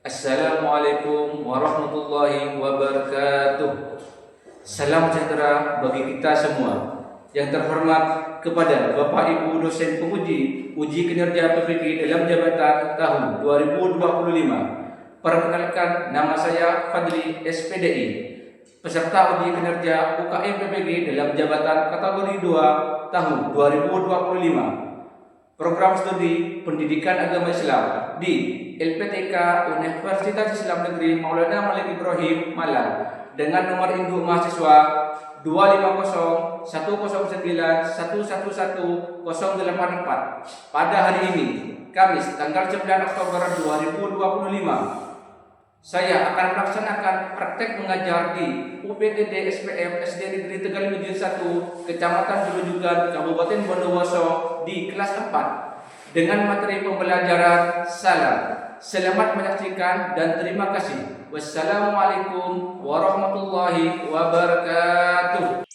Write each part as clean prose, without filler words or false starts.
Assalamualaikum warahmatullahi wabarakatuh. Salam sejahtera bagi kita semua. Yang terhormat kepada Bapak Ibu dosen penguji uji kinerja PPG dalam jabatan tahun 2025. Perkenalkan, nama saya Fadli SPDI, peserta uji kinerja UKM PPG dalam jabatan kategori 2 tahun 2025. Program studi Pendidikan Agama Islam di LPTK Universitas Islam Negeri Maulana Malik Ibrahim Malang dengan nomor induk mahasiswa 2501091911084 pada hari ini, Kamis tanggal 9 Oktober 2025. Saya akan melaksanakan praktek mengajar di UPTD SPM SD Negeri Tegal Mejun 1, Kecamatan Belujugan, Kabupaten Bondowoso di kelas 4 dengan materi pembelajaran salam. Selamat menyaksikan dan terima kasih. Wassalamualaikum warahmatullahi wabarakatuh.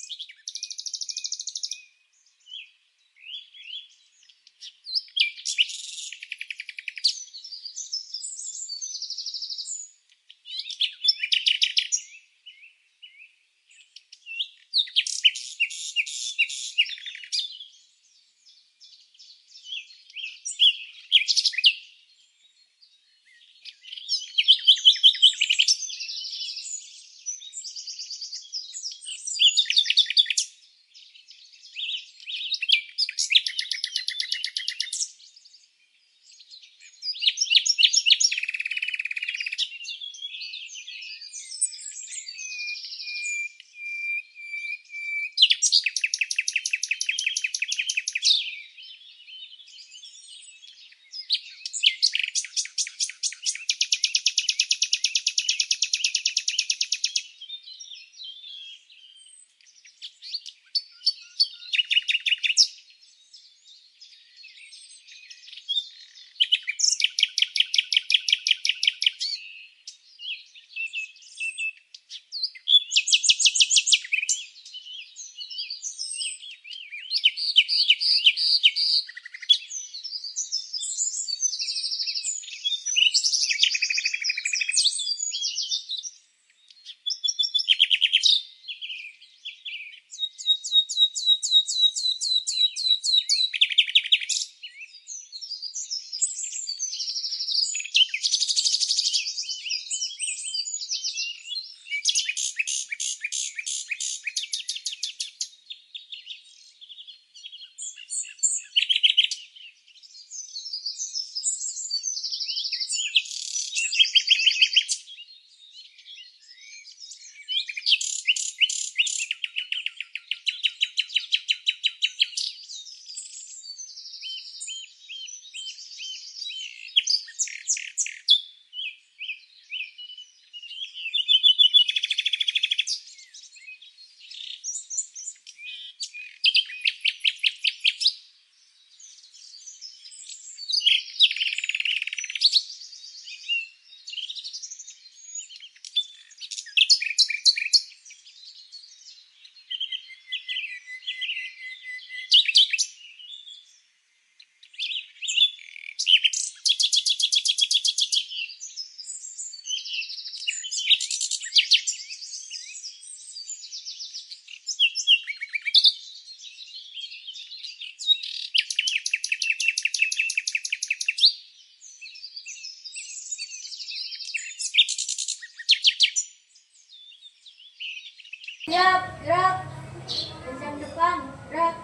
Siap, gerak. Desain depan, gerak.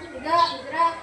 Tiga, gerak.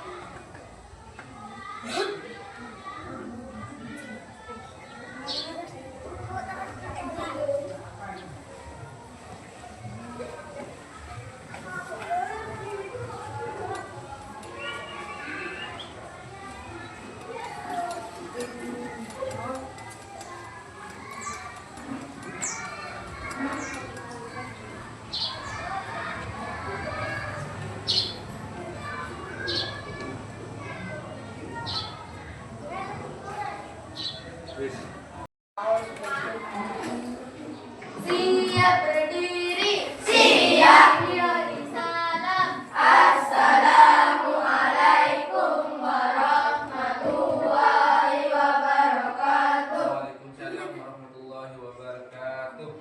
warahmatullahi wabarakatuh.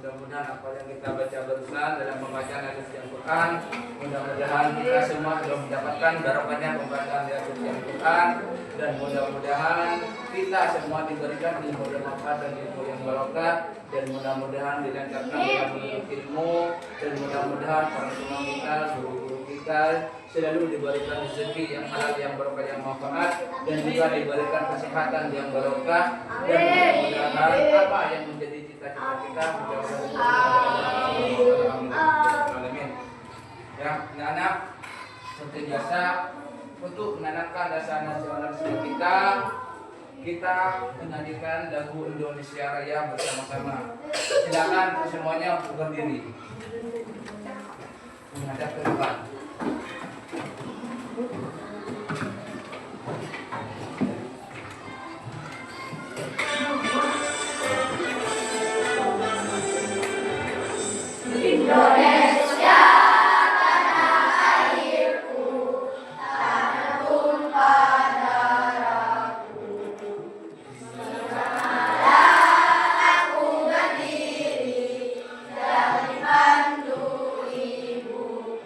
Mudah-mudahan apa yang kita baca barusan dalam pembacaan ayat suci Al-Quran, mudah-mudahan kita semua sudah mendapatkan barokahnya pembacaan ayat suci Al-Quran, dan mudah-mudahan kita semua diberikan ilmu yang manfaat dan ilmu yang barokah, dan mudah-mudahan dilancarkan dalam menuntut ilmu, dan mudah-mudahan para tua kita, guru-guru kita selalu diberikan rezeki yang halal, yang barokah, yang manfaat, dan juga diberikan kesehatan yang barokah, dan mudah-mudahan apa yang menjadi cita-cita kita Amin. Ya, anak-anak, seperti biasa untuk menanamkan dasar nasionalisme kita menyanyikan lagu Indonesia Raya bersama-sama. Silakan semuanya berdiri menghadap ke depan. Indonesia tanah airku, tanah tumpah darahku. Sanalah aku berdiri dari pandu ibuku.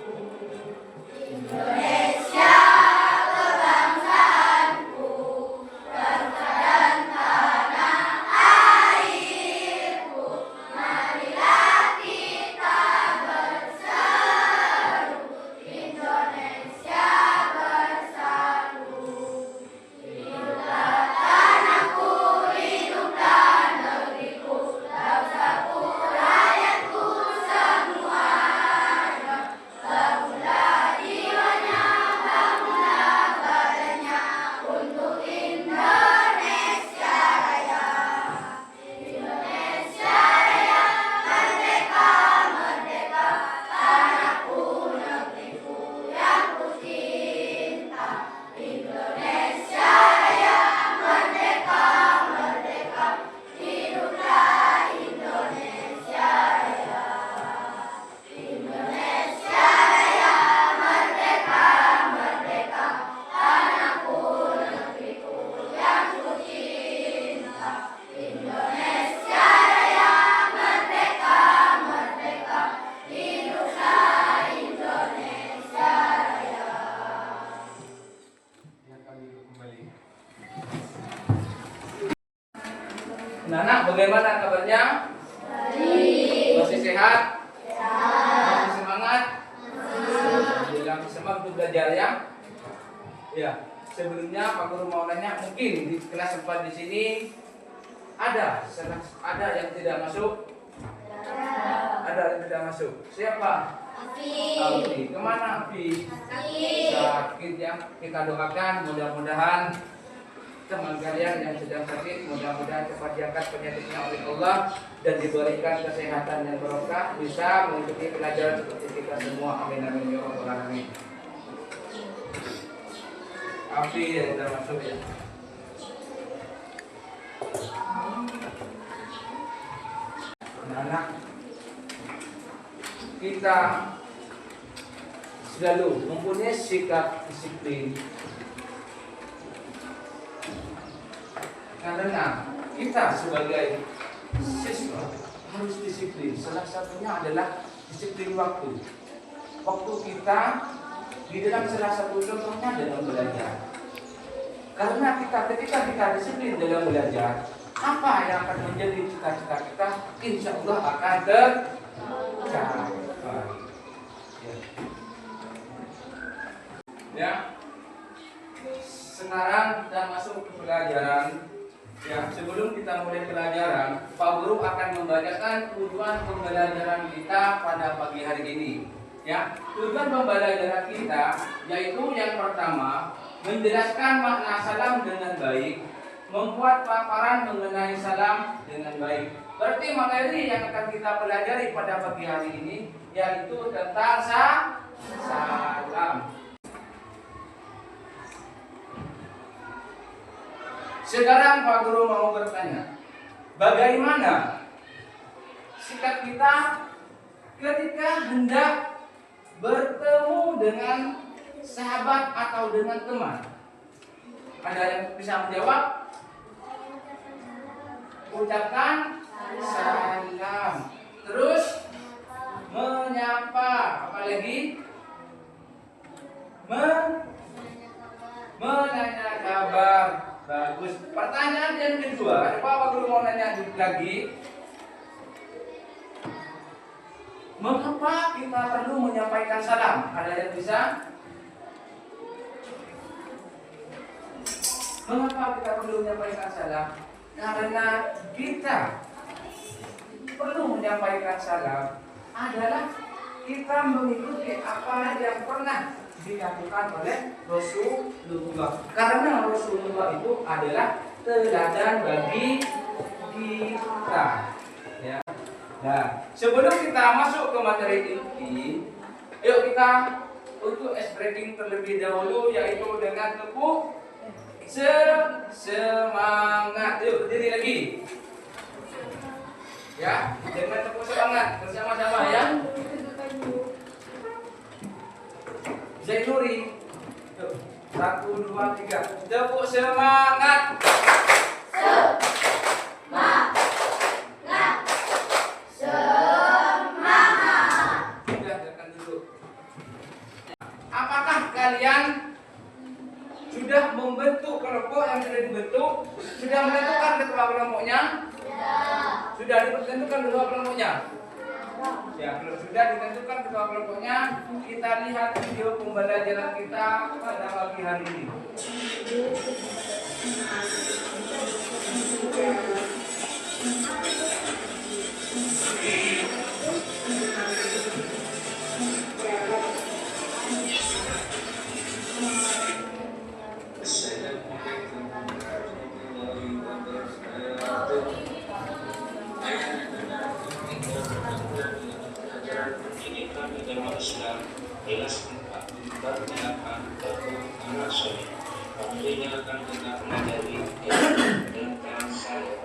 Anak-anak, bagaimana kabarnya? Masih sehat? Masih semangat? Alhamdulillah, masih semangat untuk belajar ya? Ya, sebelumnya Pak Guru mau nanya, mungkin di kelas 4 di sini ada yang tidak masuk? Ada yang tidak masuk. Siapa? Afi. Kemana Afi? Sakit ya. Kita doakan mudah-mudahan teman kalian yang sedang sakit mudah-mudahan cepat diangkat penyakitnya oleh Allah dan diberikan kesehatan yang barokah, bisa mengikuti pelajaran seperti kita semua. Amin amin ya rabbal alamin. Afi yang tidak masuk ya. Anak-anak, kita selalu mempunyai sikap disiplin karena kita sebagai siswa harus disiplin. Salah satunya adalah disiplin waktu. Waktu kita di dalam salah satu contohnya dalam belajar. Karena ketika kita disiplin dalam belajar, apa yang akan menjadi cita-cita kita, insya Allah akan tercapai. Ya. Sekarang kita masuk ke pelajaran. Ya, sebelum kita mulai pelajaran, Pak Guru akan membacakan tujuan pembelajaran kita pada pagi hari ini. Ya, tujuan pembelajaran kita yaitu yang pertama, menjelaskan makna salam dengan baik, membuat paparan mengenai salam dengan baik. Berarti materi yang akan kita pelajari pada pagi hari ini yaitu tentang salam. Sekarang Pak Guru mau bertanya, bagaimana sikap kita ketika hendak bertemu dengan sahabat atau dengan teman? Ada yang bisa menjawab? Ucapkan salam, terus menyapa, apalagi menanya kabar. Bagus. Pertanyaan yang kedua, Pak Guru mau nanya lagi. Mengapa kita perlu menyampaikan salam? Ada yang bisa? Mengapa kita perlu menyampaikan salam? Karena kita perlu menyampaikan salam adalah kita mengikuti apa yang pernah dilakukan oleh Rasulullah. Karena Rasulullah itu adalah teladan bagi kita. Ya. Nah, sebelum kita masuk ke materi inti, yuk kita untuk ice breaking terlebih dahulu, yaitu dengan tepuk semangat. Yuk berdiri lagi. Ya, dengan tepuk semangat bersama-sama ya. Zainuri, 1, 2, 3, tepuk semangat. Semangat. Sudah, silakan duduk. Apakah kalian sudah membentuk kelompok yang sudah dibentuk? Sudah menentukan ketua kelompoknya? Sudah ditentukan ketua kelompoknya? Ya, kalau sudah ditentukan ketua kelompoknya, kita lihat video pembelajaran kita pada pagi hari ini. Islam jelas bermenakan anak soleh. Waktunya akan kita pelajari tentang salam.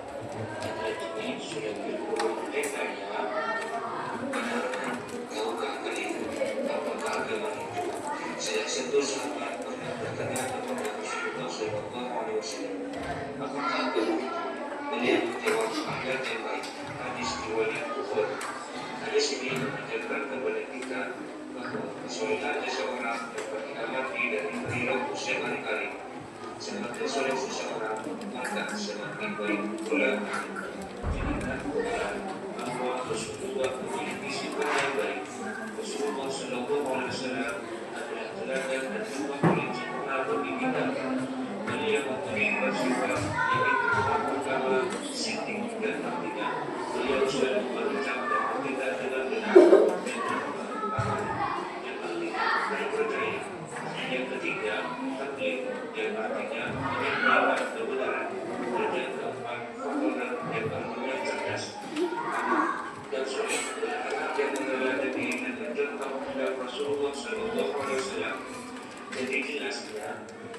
Ini sudah berguru dekanya. Tahukah kalian apakah agama itu? Sejak satu sahabat pernah bertanya kepada Rasulullah SAW, apakah agama itu? Beliau menjawab, ada yang baik. Hadis riwayat Bukhari. Hadis ini mengajarkan kepada kita bahwa kesolehan seseorang dapat diamati dari perilaku setiap hari. Semakin soleh seseorang, maka semakin baik pula.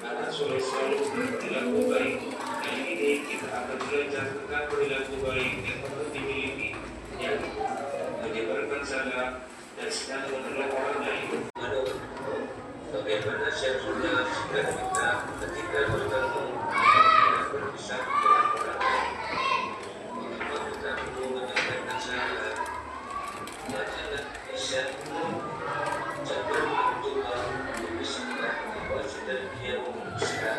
agar selalu berperilaku baik. Kali ini kita akan belajar tentang perilaku baik yang perlu dimiliki, yang menyebarkan salam dan sedang menolong orang lain. Bagaimana seharusnya sikap kita ketika bertemu dan berpisah dengan orang lain? Mengapa kita perlu menyampaikan salam? Jangan bisa jangan mencoba memisahkan situasi dan dia memisahkan.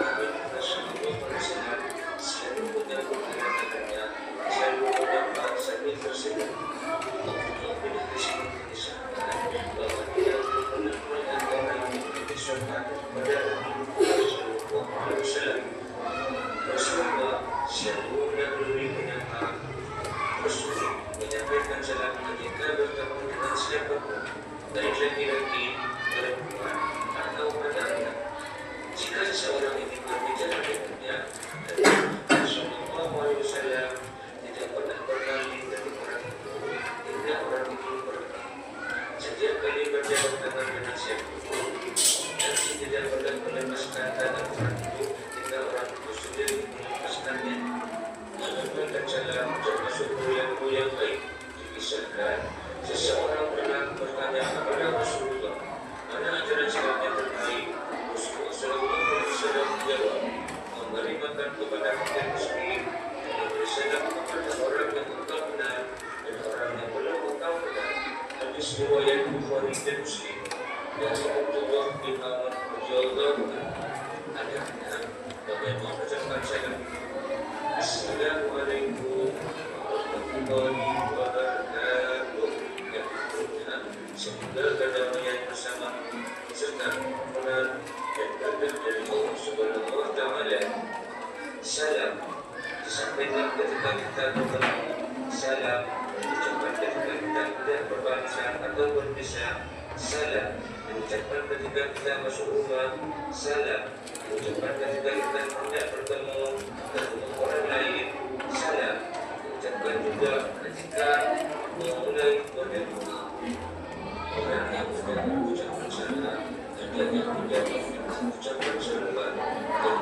Nabi Rasulullah SAW selalu menyambut kedatangannya, selalu mendapat sambil tersenyum. Untuk tidak disebutkan bahwa dia benar-benar orang yang dipisahkan pada Rasulullah SAW. Rasulullah selalu lebih menyapa. Rasulullah menyampaikan salam ketika bertemu dengan siapapun, baik laki-laki, perempuan, atau anak-anak. Jika seseorang ingin berbicara dengannya, Rasulullah SAW tidak pernah berpaling dari orang itu hingga orang itu pergi. Setiap kali berjabat tangan dengan siapapun, Nabi tidak pernah melepaskan tangan orang itu hingga orang itu sudah melepaskannya. Menyampaikan salam termasuk perilaku yang baik. Misalkan seseorang pernah bertanya kepada Rasulullah, mana ajaran Islam yang terbaik? Rasulullah SAW menjawab, memberi makan kepada fakir miskin, memberi salam kepada orang yang engkau kenal dan orang yang belum engkau kenal. Hadis riwayat Bukhari dan Muslim. Dari Abdullah bin Amr radhiyallahu anhu, adanya bagaimana mengucapkan salam. Assalamualaikum warahmatullahi wabarakatuh. Yang berikutnya, semoga kedamaian bersama serta kebenaran dan berkah dari Allah Subhanahu wa Ta'ala. Salam disampaikan ketika kita bertemu. Salam diucapkan ketika kita tidak berbangsa atau berpisah. Salam diucapkan ketika kita masuk rumah. Salam diucapkan ketika kita hendak bertemu orang lain. Salam diucapkan juga ketika memulai bertemu. Orang yang sudah mengucapkan salam dan yang tidak mengucapkan salam dan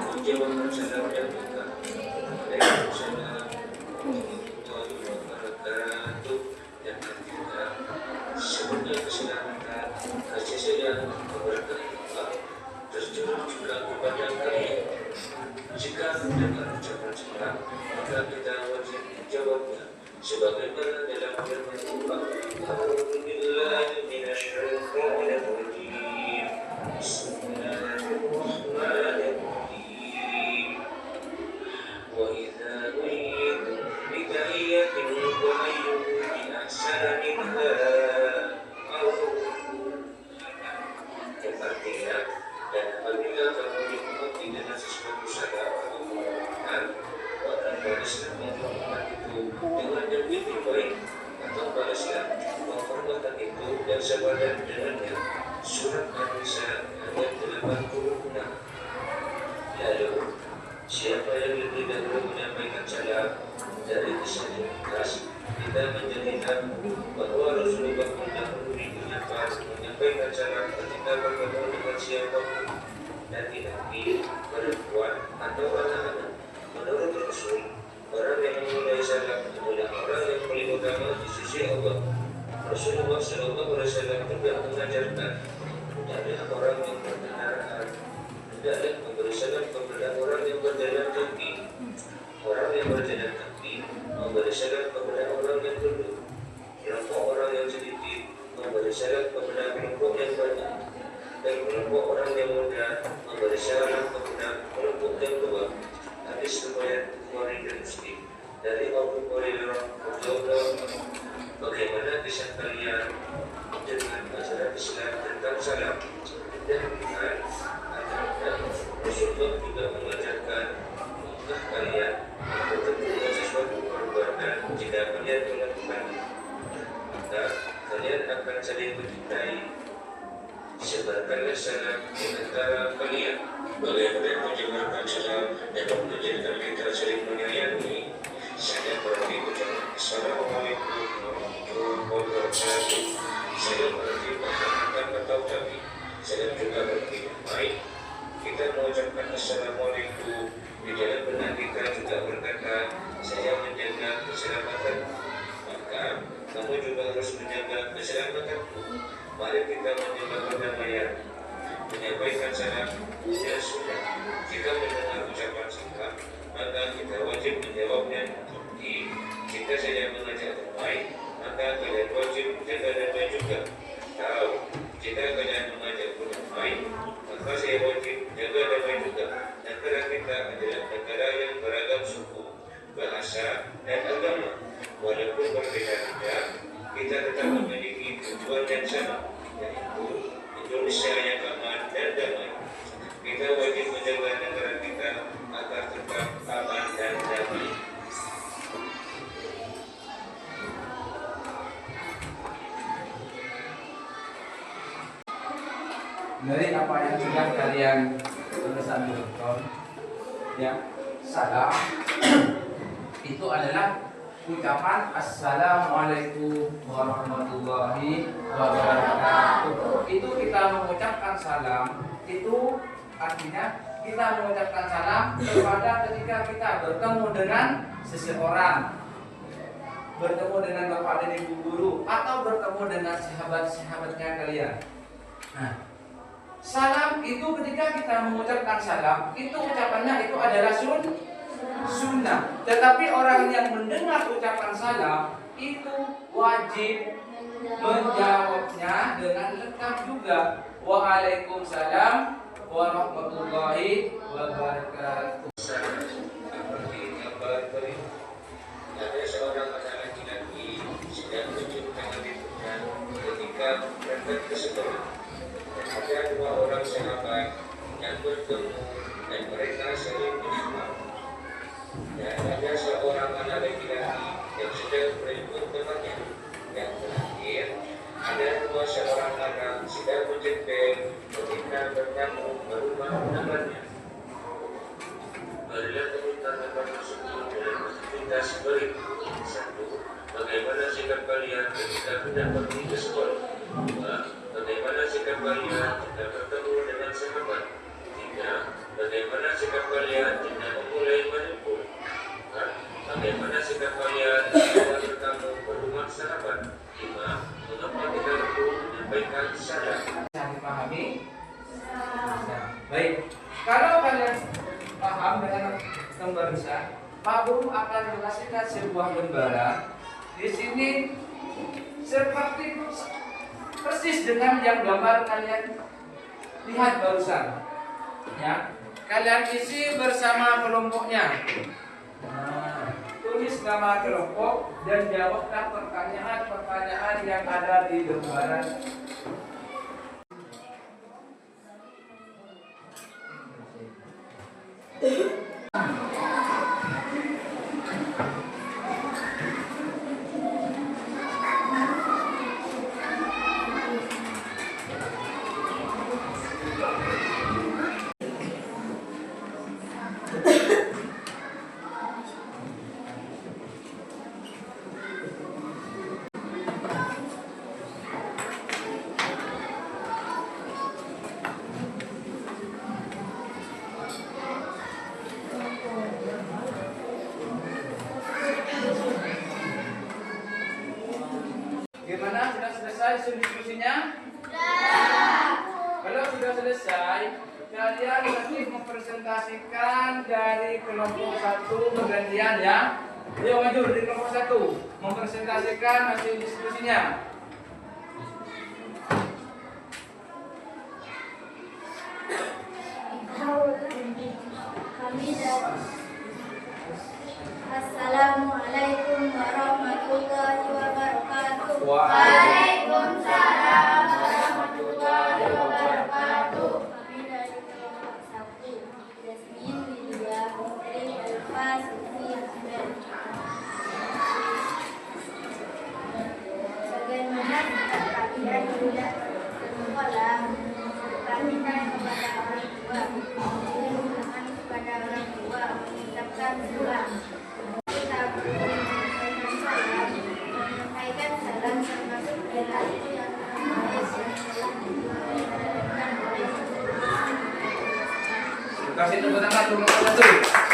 menjawabkan salam yang kita. Waalaikumsalam warahmatullahi wabarakatuh. Dan kita semuanya keselamatan, kasih sayang, keberkahan Allah terjun juga kepada kalian. Jika mendengar ucapan salam, maka kita wajib menjawabnya sebagaimana dalam firman Allah. A'udzubillahi minasyaitonir rajim. Bismillahirrahmanirrahim. Wa idza uyitum bi tahiyyatin fa hayyukum bi ahsana minha aw artinya, dan apabila kamu dihormati dengan sesuatu salam atau penghormatan, maka balaslah penghormatan itu dengan yang lebih baik, atau balaslah penghormatan itu dan sepadan dengannya. Surat An-Nisa ayat 86. Lalu, siapa yang lebih dahulu menyampaikan salam dari kisah khas, kita menjadikan bahwa Rasulullah mendahului menyampaikan salam ketika bertemu dengan siapapun, dan laki-laki, perempuan, atau anak-anak. Menurut Rasul, orang yang memulai salam adalah orang yang paling utama di sisi Allah. Rasulullah SAW juga mengajarkan hendaklah orang yang berkendaraan, hendaklah memberi salam kepada orang yang berjalan kaki. Orang yang berjalan kaki memberi salam kepada orang yang duduk. Kelompok orang yang sedikit memberi salam kepada kelompok yang banyak, dan kelompok orang yang muda memberi salam kepada kelompok yang tua. Hadis riwayat Bukhari dan Muslim. Dari Abu Hurairah radhiyallahu anhu, bagaimana kisah kalian dengan ajaran Islam tentang salam? Dan Rasulullah juga mengajarkan untuk kalian bertemu dengan sesuatu perbuatan. Jika kalian melakukan, maka kalian akan saling mencintai. Sebarkanlah salam di antara kalian. Bagaimana menyebarkan salam dan menjadikan kita saling menyayangi? Saya berarti ucapan Assalamualaikum warahmatullahi wabarakatuh. Saya berarti perkataan atau tapi. Saya juga berarti baik. kita mengucapkan Assalamualaikum. Di dalam benak kita juga berkata, saya menjaga keselamatan. Maka kamu juga harus menjaga keselamatanku. Mari kita menjaga perdamaian. Menyampaikan salam tidak sunnah. Jika mendengar ucapan salam, maka kita wajib menjawabnya di. Jika saya mengajak damai, maka kalian wajib menjaga damai juga. Tahu, jika kalian mengajak berdamai, maka saya wajib menjaga damai juga. Negara kita adalah negara yang beragam suku, bahasa, dan agama. Walaupun berbeda-beda, kita tetap memiliki tujuan yang sama, yaitu Indonesia yang aman dan damai. Kita wajib menjaga negara kita agar tetap aman dan damai. Dari apa yang sudah kalian sampaikan, ya, salam itu adalah ucapan Assalamualaikum warahmatullahi wabarakatuh. Itu kita mengucapkan salam, itu artinya kita mengucapkan salam kepada ketika kita bertemu dengan seseorang, bertemu dengan bapak dan ibu guru, atau bertemu dengan sahabat-sahabatnya kalian. Nah, salam itu ketika kita mengucapkan salam, itu ucapannya itu adalah sunnah. Tetapi orang yang mendengar ucapan salam itu wajib menjawabnya dengan lengkap juga. Waalaikumsalam warahmatullahi wabarakatuh. Seperti gambar berikut. Ada seorang anak laki-laki sedang mencuci tangan ibunya ketika berangkat ke sekolah. Ada dua orang sahabat yang bertemu dan mereka saling menyapa. Dan ada seorang anak laki-laki yang sedang berikut temannya. Yang terakhir, ada dua seorang anak sedang menjemput ketika bertamu ke rumah temannya. Marilah kita masuk dalam aktivitas berikut. 1. Bagaimana sikap kalian ketika hendak pergi ke sekolah? 2. Bagaimana sikap kalian jika bertemu dengan sahabat? 3. Bagaimana sikap kalian jika memulai menjemput? 4. Bagaimana sikap kalian jika bertamu ke rumah sahabat? 5. Mengapa kita perlu menyampaikan salam? Bisa dipahami? Baik, kalau kalian paham dengan pembarusan, Pak Guru akan mengasihkan sebuah gambaran. Di sini seperti persis dengan yang gambar kalian lihat barusan. Ya, kalian isi bersama kelompoknya. Tulis nama kelompok dan jawablah pertanyaan-pertanyaan yang ada di gambaran. Gimana? Sudah selesai diskusinya? Kalau sudah selesai, kalian nanti mempresentasikan dari kelompok 1 bergantian ya. Ayo maju dari kelompok 1, mempresentasikan hasil diskusinya. Assalamualaikum warahmatullahi wabarakatuh. Waalaikumsalam warahmatullahi wabarakatuh. Kami dari kelompok 1, Jasmine, Lydia, Putri, Elva, Siti, Ahmed. Sebagai Kasih tepuk tangan untuk nomor 1.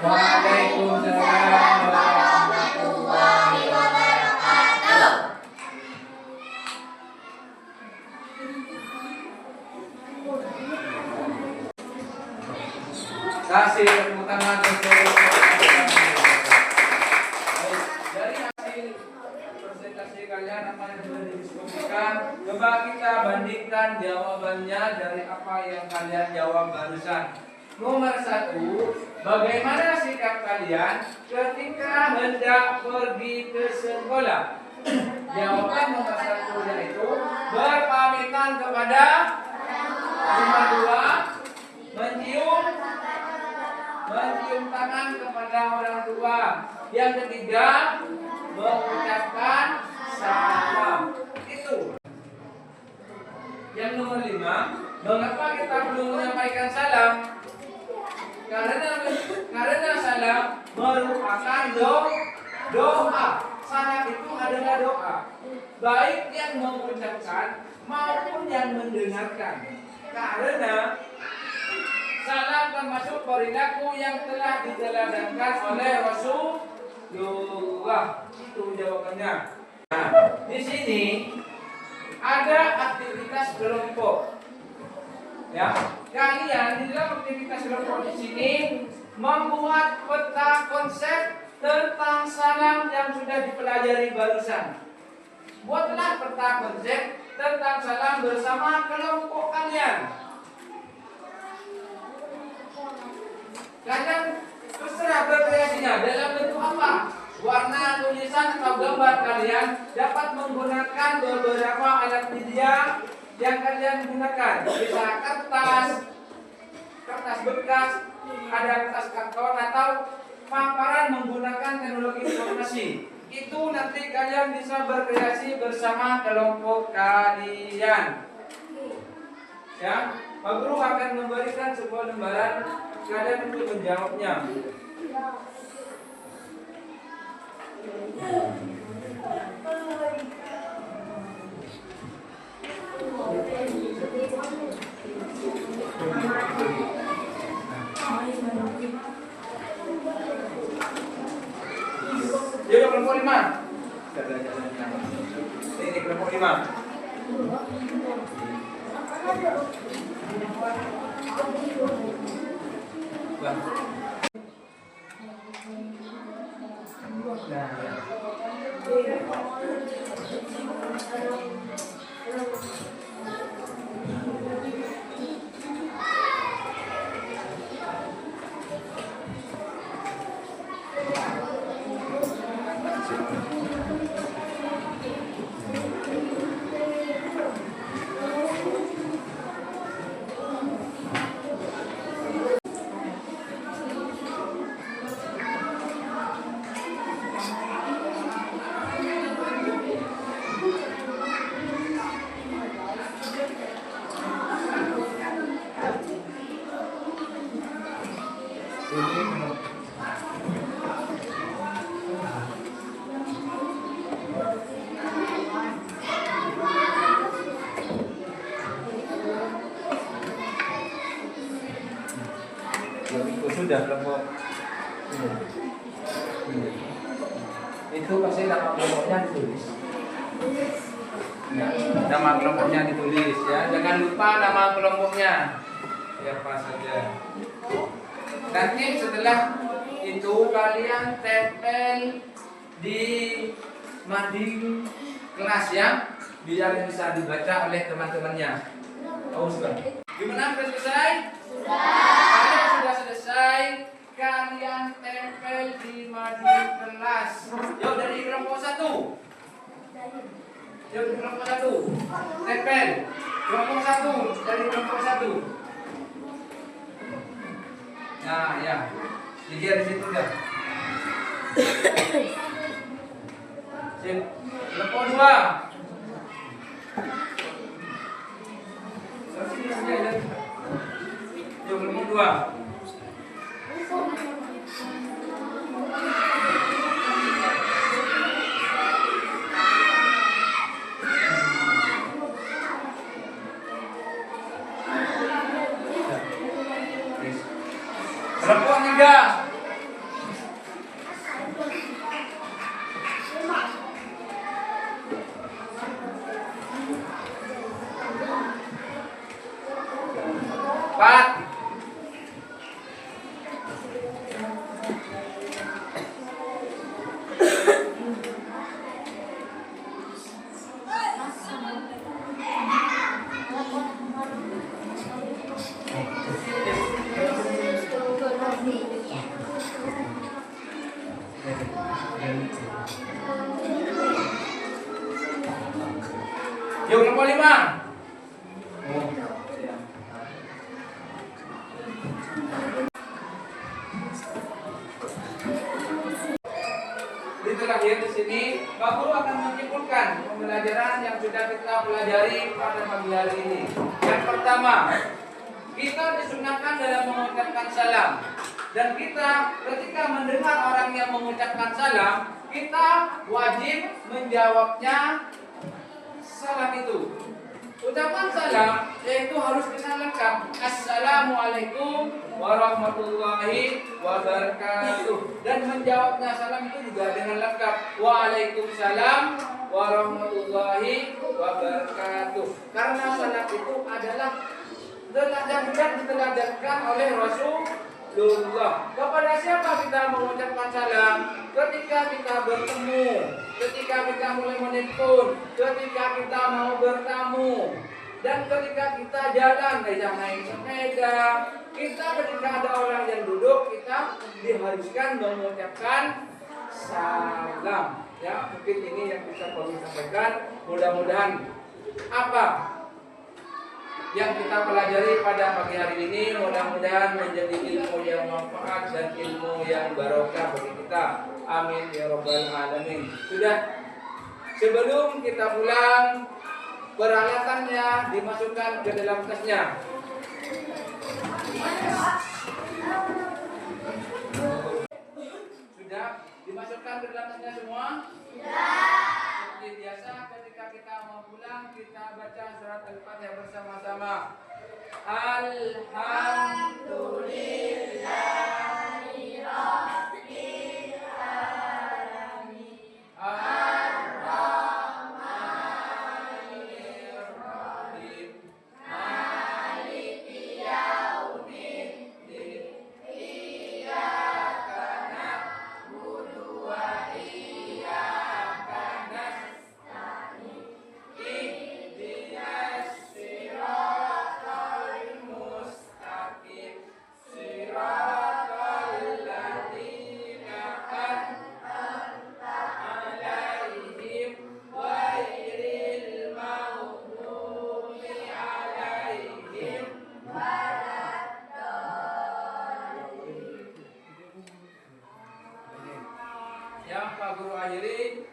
Waalaikumsalam warahmatullahi wabarakatuh. Kasih tepuk tangan untuk dari hasil presentasi kalian apa yang sudah didiskusikan, coba kita bandingkan jawabannya dari apa yang kalian jawab barusan. Nomor 1, bagaimana sikap kalian ketika hendak pergi ke sekolah? Jawaban nomor 1 yaitu berpamitan kepada. Nomor 2, mencium tangan kepada orang tua. Yang ketiga, mengucapkan salam. Itu. Yang nomor 5, mengapa kita perlu menyampaikan salam? Karena salam merupakan doa. Salam itu adalah doa, baik yang mengucapkan maupun yang mendengarkan. Karena salam termasuk perilaku yang telah diteladankan oleh Rasulullah. Itu jawabannya. Nah, di sini ada aktivitas kelompok. Ya, kalian di dalam aktivitas kelompok di sini membuat peta konsep tentang salam yang sudah dipelajari barusan. Buatlah peta konsep tentang salam bersama kelompok kalian. Kalian terserah berkreasinya dalam bentuk apa, warna, tulisan atau gambar. Kalian dapat menggunakan beberapa alat media yang kalian gunakan. Bisa kertas bekas, ada kertas karton atau paparan menggunakan teknologi informasi. Itu nanti kalian bisa berkreasi bersama kelompok kalian. Ya, Pak Guru akan memberikan sebuah lembaran kalian untuk menjawabnya. Jadi kelompok 5. Ini kelompok 5. Sudah kelompok itu pasti nama kelompoknya ditulis. Nama kelompoknya ditulis ya, jangan lupa nama kelompoknya siapa saja. Nanti setelah itu kalian tempel di mading kelas ya. biar bisa dibaca oleh teman-temannya. Oh, sudah. Gimana, sudah selesai? Kalau sudah selesai, kalian tempel di mading kelas. Yuk dari kelompok 1. Yuk dari kelompok 1. Tempel. Kelompok 1 dari kelompok 1. Nah, ya. Dia di situ dah. Sip. Kelompok 2. Yuk kelompok 2. Kelompok 3. Empat. Yuk kelompok 5. Di terakhir di sini, Pak Guru akan menyimpulkan pembelajaran yang sudah kita pelajari pada pagi hari ini. Yang pertama, kita disunahkan dalam mengucapkan salam. Dan kita ketika mendengar orang yang mengucapkan salam, kita wajib menjawabnya salam itu. Ucapan salam yaitu harus kita lengkap. Assalamualaikum warahmatullahi wabarakatuh. Dan menjawabnya salam itu juga dengan lengkap. Waalaikumsalam warahmatullahi wabarakatuh. Karena salam itu adalah yang diteladankan oleh Rasulullah. Kepada siapa kita mengucapkan salam? Ketika kita bertemu, ketika kita mulai menelpon, ketika kita mau bertamu, dan ketika kita jalan, naik sepeda, kita ketika ada orang yang duduk, kita diharuskan mengucapkan salam. Ya, mungkin ini yang bisa kami sampaikan. Mudah-mudahan apa yang kita pelajari pada pagi hari ini mudah-mudahan menjadi ilmu yang manfaat dan ilmu yang barokah bagi kita. Amin ya rabbal alamin. Sudah, sebelum kita pulang, peralatannya dimasukkan ke dalam tasnya. Sudah dimasukkan ke dalam tasnya semua? Seperti biasa, ketika kita mau pulang, kita baca surat Al-Fatihah bersama-sama. Alhamdulillahi Rabbil Alamin. Ar-Rahmanir Rahim. Maliki Yaumiddin. Iyyaka na'budu wa iyyaka nasta'in. Ihdinas siratal mustaqim. Siratal ladzina an'amta 'alaihim ghairil maghdubi 'alaihim waladdallin. Yang Pak Guru akhiri,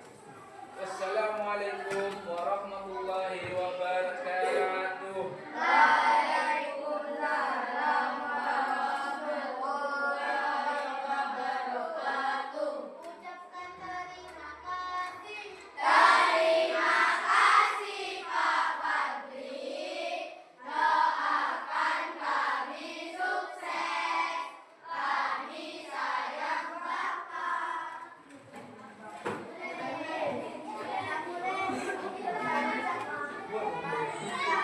wassalamualaikum warahmatullahi wabarakatuh. Waalaikumsalam warahmatullahi wabarakatuh. Ucapkan terima kasih. Terima kasih Pak Fadli. Doakan kami sukses. Kami sayang Bapak. Boleh.